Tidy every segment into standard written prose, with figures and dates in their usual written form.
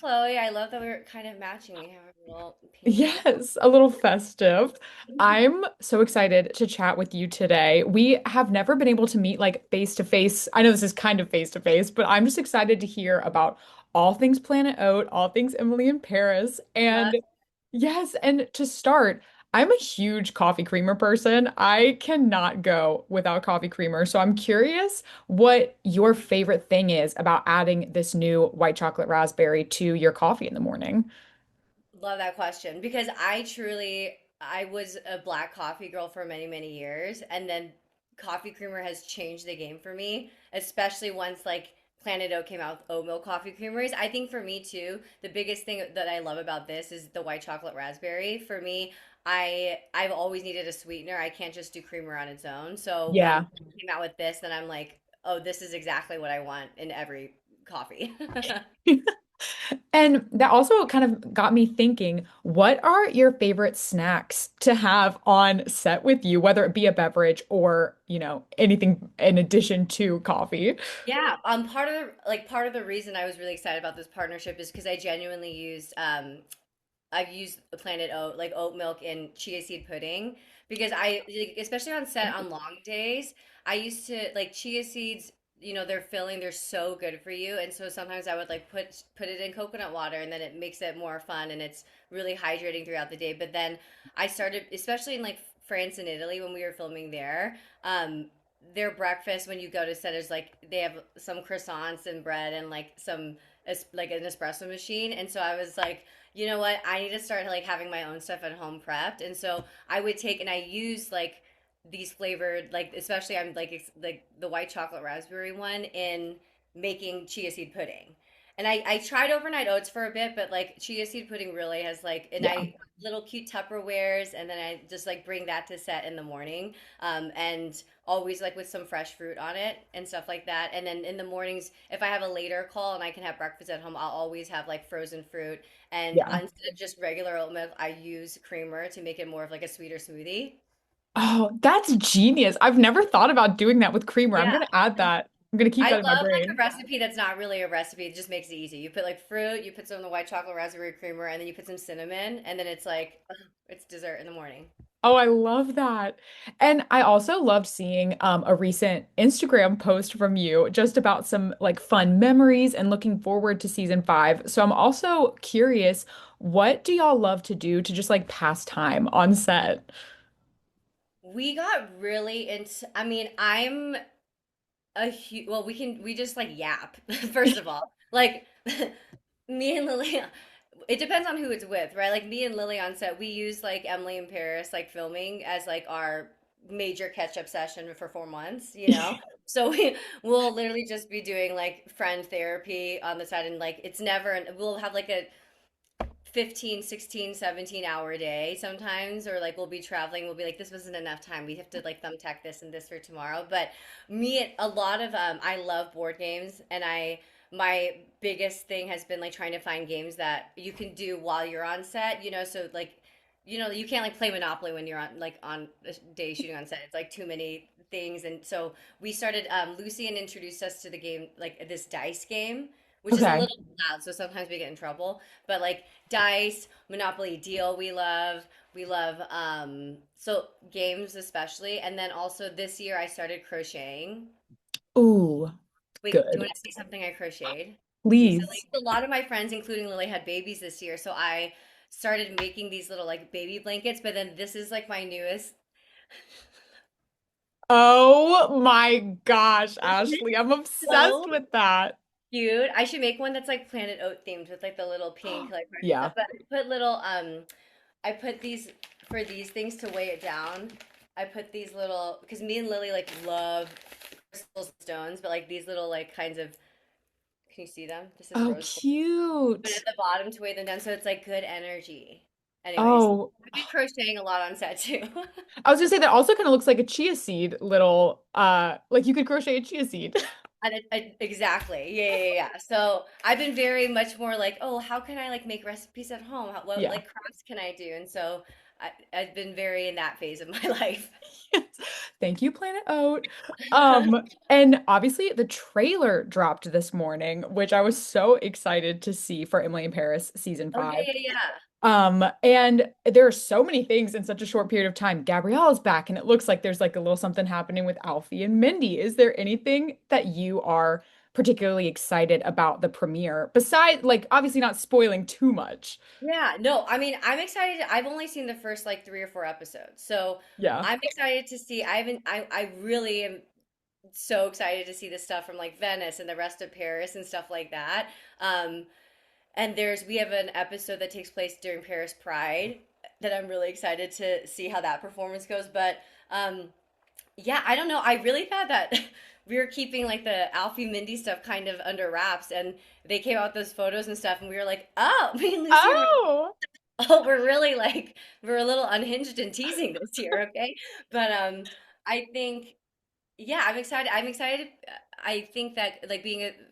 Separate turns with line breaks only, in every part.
Chloe. I love that we're kind of matching. We have a little pink and
Yes, a little festive. I'm so excited to chat with you today. We have never been able to meet like face to face. I know this is kind of face to face, but I'm just excited to hear about all things Planet Oat, all things Emily in Paris.
love.
And yes, and to start, I'm a huge coffee creamer person. I cannot go without coffee creamer. So I'm curious what your favorite thing is about adding this new white chocolate raspberry to your coffee in the morning.
Love that question because I was a black coffee girl for many, many years, and then coffee creamer has changed the game for me, especially once like Planet Oat came out with oat milk coffee creamers. I think for me too, the biggest thing that I love about this is the white chocolate raspberry. For me, I've always needed a sweetener. I can't just do creamer on its own. So when
Yeah.
it came out with this, then I'm like, oh, this is exactly what I want in every coffee.
And that also kind of got me thinking, what are your favorite snacks to have on set with you, whether it be a beverage or, anything in addition to coffee?
Yeah, part of the reason I was really excited about this partnership is because I genuinely I've used Planet Oat like oat milk and chia seed pudding because especially on set on long days, I used to like chia seeds, they're filling, they're so good for you. And so sometimes I would like put it in coconut water and then it makes it more fun and it's really hydrating throughout the day. But then I started, especially in like France and Italy when we were filming there, their breakfast when you go to set is like they have some croissants and bread and like like an espresso machine. And so I was like, you know what? I need to start like having my own stuff at home prepped. And so I would take and I use like these flavored, like especially I'm like like the white chocolate raspberry one in making chia seed pudding. And I tried overnight oats for a bit, but like chia seed pudding really has like, and
Yeah.
I little cute Tupperwares, and then I just like bring that to set in the morning, and always like with some fresh fruit on it and stuff like that. And then in the mornings, if I have a later call and I can have breakfast at home, I'll always have like frozen fruit. And
Yeah.
instead of just regular oat milk, I use creamer to make it more of like a sweeter smoothie.
Oh, that's genius. I've never thought about doing that with creamer. I'm
Yeah.
gonna add that. I'm gonna keep
I
that in my
love like a
brain.
recipe that's not really a recipe. It just makes it easy. You put like fruit, you put some of the white chocolate raspberry creamer, and then you put some cinnamon, and then it's like it's dessert in the morning.
Oh, I love that. And I also loved seeing a recent Instagram post from you just about some like fun memories and looking forward to season 5. So I'm also curious, what do y'all love to do to just like pass time on set?
We got really into, I mean, I'm a huge, well, we just like yap, first of all. Like, me and Lily, it depends on who it's with, right? Like, me and Lily on set, we use like Emily in Paris, like filming as like our major catch up session for 4 months, you know? So we'll literally just be doing like friend therapy on the side, and like, it's never, we'll have like a 15, 16, 17 hour day sometimes, or like we'll be traveling, we'll be like, this wasn't enough time, we have to like thumbtack this and this for tomorrow. But a lot of I love board games, and I my biggest thing has been like trying to find games that you can do while you're on set, so like, you can't like play Monopoly when you're on a day shooting on set. It's like too many things. And so we started, Lucien introduced us to the game, like this dice game, which is a
Okay.
little loud, so sometimes we get in trouble. But like dice, Monopoly Deal, we love so games especially. And then also this year I started crocheting.
Ooh,
Wait, do you
good.
want to see something I crocheted recently?
Please.
A lot of my friends, including Lily, had babies this year, so I started making these little like baby blankets. But then this is like my newest.
Oh my gosh,
Isn't it
Ashley, I'm obsessed
so
with that.
cute? I should make one that's like Planet Oat themed with like the little pink like hearts and stuff.
Yeah.
But I put these for these things to weigh it down. I put these little, because me and Lily like love crystals and stones, but like these little like kinds of, can you see them? This is
Oh,
rose quartz. But at
cute.
the bottom to weigh them down, so it's like good energy. Anyways,
Oh,
I've been crocheting a lot on set too.
I was gonna say that also kind of looks like a chia seed little like you could crochet a chia seed.
Exactly. Yeah, yeah, yeah. So I've been very much more like, oh, how can I like make recipes at home? What
Yeah.
like crafts can I do? And so I've been very in that phase of my life.
Yes. Thank you, Planet Oat. And obviously the trailer dropped this morning, which I was so excited to see for Emily in Paris season
Oh yeah,
5.
yeah, yeah.
And there are so many things in such a short period of time. Gabrielle's back, and it looks like there's like a little something happening with Alfie and Mindy. Is there anything that you are particularly excited about the premiere? Besides, like, obviously not spoiling too much.
Yeah, no, I mean, I'm excited. I've only seen the first like 3 or 4 episodes, so
Yeah.
I'm excited to see. I haven't. I really am so excited to see the stuff from like Venice and the rest of Paris and stuff like that. Um, and we have an episode that takes place during Paris Pride that I'm really excited to see how that performance goes. But um, yeah, I don't know. I really thought that we were keeping like the Alfie Mindy stuff kind of under wraps, and they came out with those photos and stuff, and we were like, oh, me and Lucy were,
Oh,
oh, we're really like we're a little unhinged and teasing this year, okay? But I think yeah, I'm excited. I'm excited. I think that like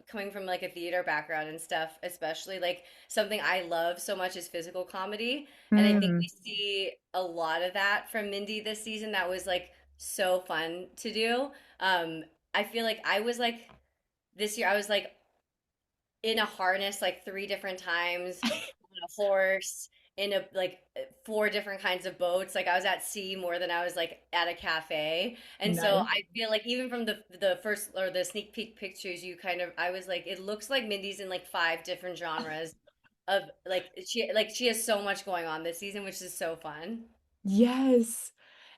coming from like a theater background and stuff, especially like something I love so much is physical comedy, and I think we
hmm.
see a lot of that from Mindy this season. That was like so fun to do. I feel like I was like this year I was like in a harness like 3 different times on a horse in a like 4 different kinds of boats. Like I was at sea more than I was like at a cafe. And so
Nice.
I feel like even from the first or the sneak peek pictures, you kind of I was like, it looks like Mindy's in like 5 different genres of like she has so much going on this season, which is so fun.
Yes.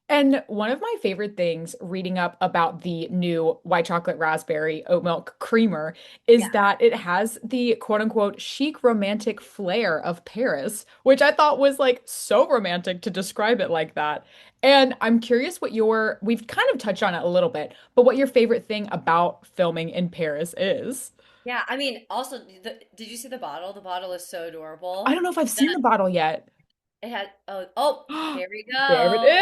And one of my favorite things reading up about the new white chocolate raspberry oat milk creamer is
Yeah.
that it has the quote unquote chic romantic flair of Paris, which I thought was like so romantic to describe it like that. And I'm curious we've kind of touched on it a little bit, but what your favorite thing about filming in Paris is.
Yeah, I mean, also, did you see the bottle? The bottle is so
I
adorable.
don't know if I've seen the bottle yet.
It had oh, there we
There it
go.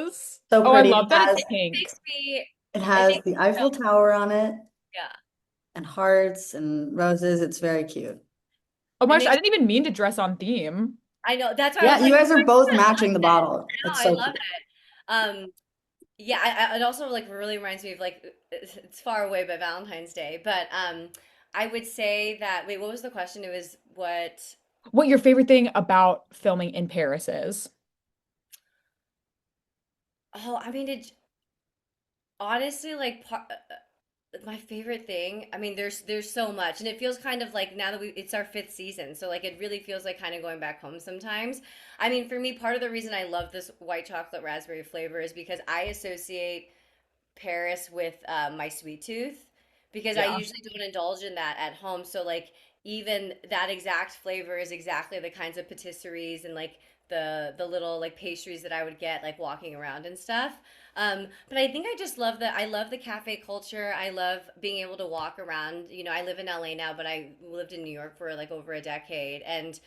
is.
So
Oh, I
pretty.
love that it's
It
pink.
makes me,
It
I
has
think,
the
no,
Eiffel Tower on it
yeah,
and hearts and roses. It's very cute.
Oh
it
my gosh, I
makes,
didn't even mean to dress on theme.
I know, that's why I was
Yeah, you
like, oh
guys are
my
both
God, I love
matching the
it.
bottle.
No,
It's
I
so
love
cute.
it. Yeah, it also like really reminds me of like, it's far away, but Valentine's Day. But I would say that, wait, what was the question? It was what,
What your favorite thing about filming in Paris is?
oh, I mean, it honestly, like, my favorite thing, I mean, there's so much, and it feels kind of like now that it's our 5th season, so like it really feels like kind of going back home sometimes. I mean, for me, part of the reason I love this white chocolate raspberry flavor is because I associate Paris with my sweet tooth because I
Yeah,
usually don't indulge in that at home. So like even that exact flavor is exactly the kinds of patisseries and like the little like pastries that I would get like walking around and stuff. But I think I just love I love the cafe culture. I love being able to walk around. You know, I live in LA now, but I lived in New York for like over a decade, and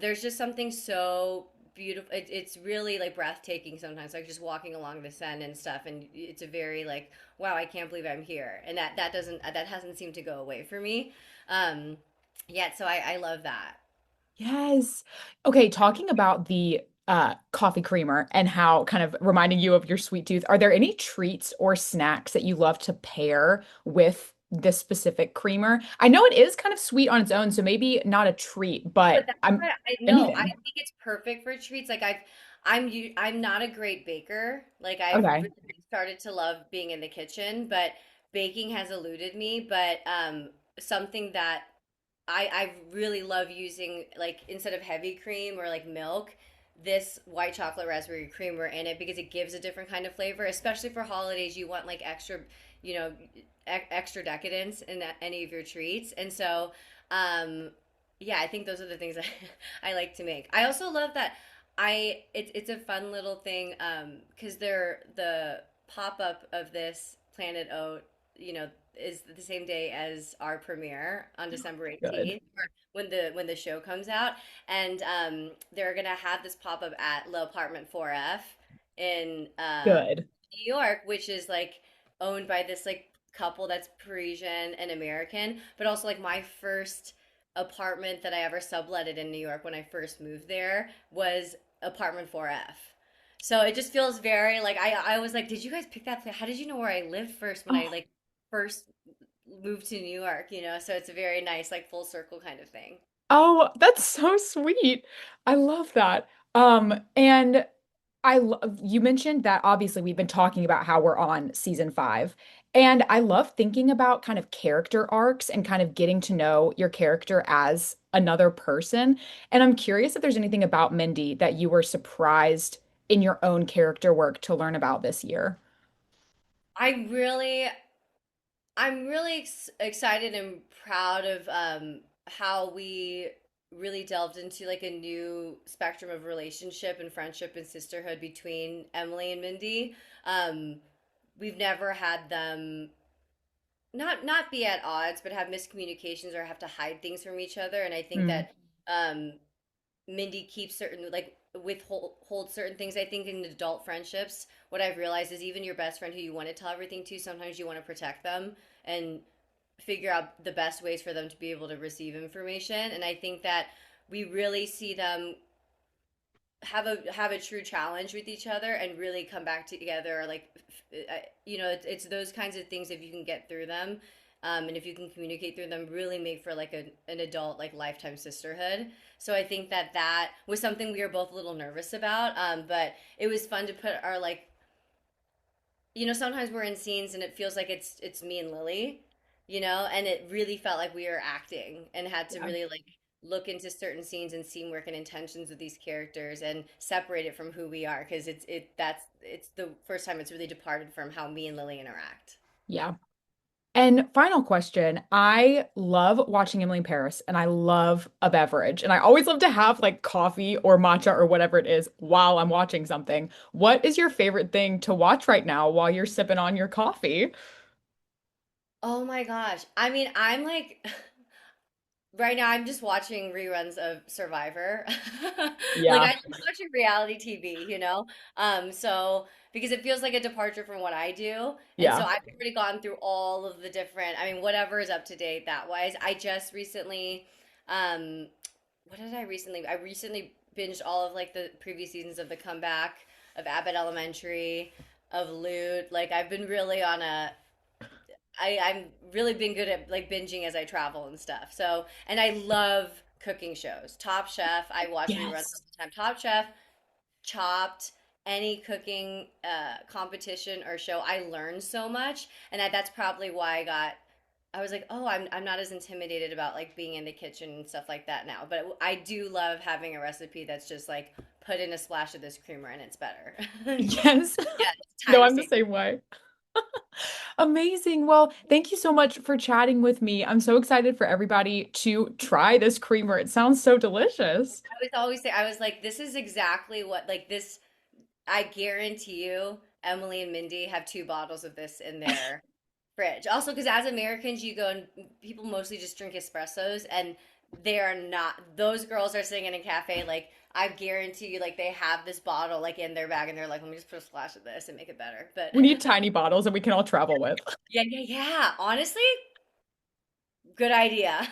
there's just something so beautiful. It's really like breathtaking sometimes, like just walking along the Seine and stuff. And it's a very like, wow, I can't believe I'm here. And that hasn't seemed to go away for me. Um, yet. So I love that.
yes. Okay, talking about the coffee creamer and how kind of reminding you of your sweet tooth, are there any treats or snacks that you love to pair with this specific creamer? I know it is kind of sweet on its own, so maybe not a treat,
But
but
that's
I'm
why I know I
anything.
think it's perfect for treats. Like I'm not a great baker. Like I've
Okay,
really started to love being in the kitchen, but baking has eluded me. But something that I really love using, like instead of heavy cream or like milk, this white chocolate raspberry creamer in it because it gives a different kind of flavor, especially for holidays. You want like extra, you know, extra decadence in any of your treats, and so yeah, I think those are the things I like to make. I also love that it's a fun little thing because they're the pop up of this Planet Oat, you know, is the same day as our premiere on December
good.
18th, or when the show comes out, and they're gonna have this pop up at Le Apartment 4F in
Good.
New York, which is like owned by this like couple that's Parisian and American, but also like my first apartment that I ever subletted in New York when I first moved there was apartment 4F. So it just feels very like I was like, did you guys pick that place? How did you know where I lived first when I
Oh,
like first moved to New York, you know? So it's a very nice like full circle kind of thing.
oh, that's so sweet. I love that. And you mentioned that obviously we've been talking about how we're on season 5. And I love thinking about kind of character arcs and kind of getting to know your character as another person. And I'm curious if there's anything about Mindy that you were surprised in your own character work to learn about this year.
I really I'm really excited and proud of how we really delved into like a new spectrum of relationship and friendship and sisterhood between Emily and Mindy. Um, we've never had them not be at odds, but have miscommunications or have to hide things from each other. And I think
Mm,
that Mindy keeps certain like withhold hold certain things. I think in adult friendships, what I've realized is even your best friend who you want to tell everything to, sometimes you want to protect them and figure out the best ways for them to be able to receive information. And I think that we really see them have a true challenge with each other and really come back together like you know it's those kinds of things if you can get through them and if you can communicate through them really make for like an adult like lifetime sisterhood. So I think that that was something we were both a little nervous about, but it was fun to put our like you know, sometimes we're in scenes and it feels like it's me and Lily, you know, and it really felt like we were acting and had to
yeah.
really like look into certain scenes and scene work and intentions of these characters and separate it from who we are because it's the first time it's really departed from how me and Lily interact.
Yeah. And final question. I love watching Emily in Paris and I love a beverage. And I always love to have like coffee or matcha or whatever it is while I'm watching something. What is your favorite thing to watch right now while you're sipping on your coffee?
Oh my gosh. I mean, I'm like right now, I'm just watching reruns of Survivor. Like
Yeah.
I love watching reality TV, you know? So because it feels like a departure from what I do. And so
Yeah.
I've already gone through all of the different, I mean, whatever is up to date that wise. I just recently, um, what did I recently? I recently binged all of like the previous seasons of The Comeback, of Abbott Elementary, of Loot. Like I've been really on a I'm really been good at like binging as I travel and stuff. So, and I love cooking shows. Top Chef, I watch reruns all
Yes.
the time. Top Chef, Chopped, any cooking competition or show, I learned so much, and that's probably why I was like, oh, I'm not as intimidated about like being in the kitchen and stuff like that now. But I do love having a recipe that's just like put in a splash of this creamer and it's better.
Yes.
Yeah, it's
No,
time
I'm the
saver.
same way. Amazing. Well, thank you so much for chatting with me. I'm so excited for everybody to try this creamer. It sounds so delicious.
I was always say I was like, this is exactly what like this. I guarantee you, Emily and Mindy have two bottles of this in their fridge. Also, because as Americans, you go and people mostly just drink espressos, and they are not. Those girls are sitting in a cafe. Like I guarantee you, like they have this bottle like in their bag, and they're like, let me just put a splash of this and make it better. But
We need tiny bottles that we can all travel with.
yeah, yeah, yeah. Honestly, good idea.